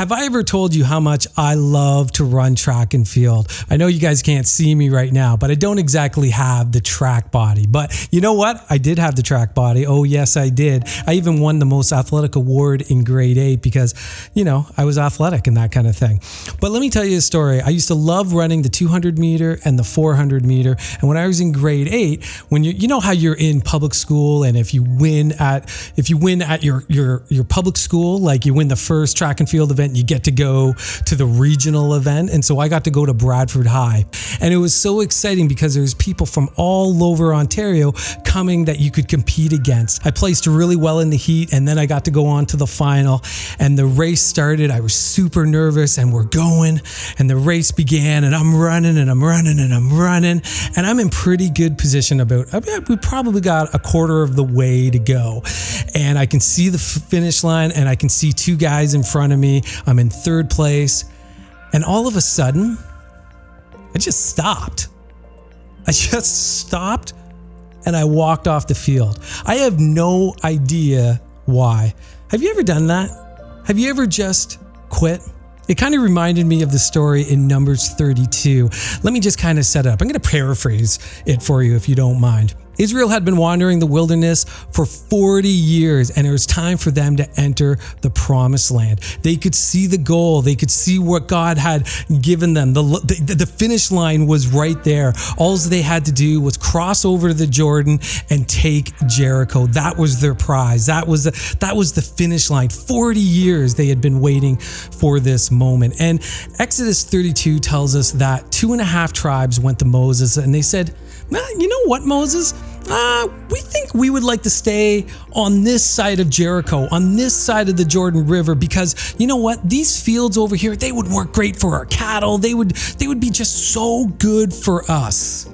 Have I ever told you how much I love to run track and field? I know you guys can't see me right now, but I don't exactly have the track body. But you know what? I did have the track body. Oh, yes, I did. I even won the most athletic award in grade 8 because, I was athletic and that kind of thing. But let me tell you a story. I used to love running the 200 meter and the 400 meter. And when I was in grade 8, when you know how you're in public school, and if you win at your public school, like you win the first track and field event, you get to go to the regional event. And so I got to go to Bradford High. And it was so exciting because there's people from all over Ontario coming that you could compete against. I placed really well in the heat, and then I got to go on to the final, and the race started. I was super nervous, and we're going, and the race began, and I'm running and I'm running and I'm running, and I'm in pretty good position. We probably got a quarter of the way to go, and I can see the finish line, and I can see two guys in front of me. I'm in third place, and all of a sudden, I just stopped. And I walked off the field. I have no idea why. Have you ever done that? Have you ever just quit? It kind of reminded me of the story in Numbers 32. Let me just kind of set it up. I'm going to paraphrase it for you if you don't mind. Israel had been wandering the wilderness for 40 years, and it was time for them to enter the promised land. They could see the goal. They could see what God had given them. The finish line was right there. All they had to do was cross over the Jordan and take Jericho. That was their prize. That was the finish line. 40 years they had been waiting for this moment. And Exodus 32 tells us that 2.5 tribes went to Moses, and they said, you know what, Moses? We think we would like to stay on this side of Jericho, on this side of the Jordan River, because you know what? These fields over here, they would work great for our cattle. They would be just so good for us.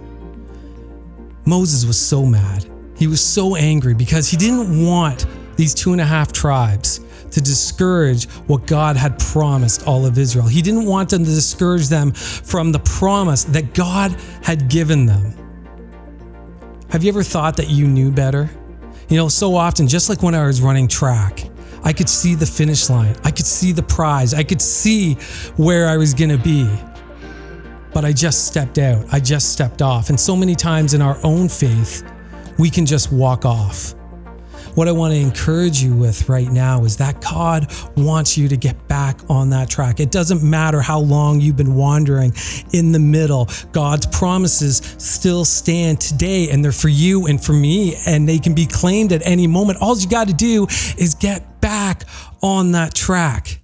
Moses was so mad. He was so angry because he didn't want these 2.5 tribes to discourage what God had promised all of Israel. He didn't want them to discourage them from the promise that God had given them. Have you ever thought that you knew better? So often, just like when I was running track, I could see the finish line. I could see the prize. I could see where I was going to be. But I just stepped out. I just stepped off. And so many times in our own faith, we can just walk off. What I want to encourage you with right now is that God wants you to get back on that track. It doesn't matter how long you've been wandering in the middle. God's promises still stand today, and they're for you and for me, and they can be claimed at any moment. All you got to do is get back on that track.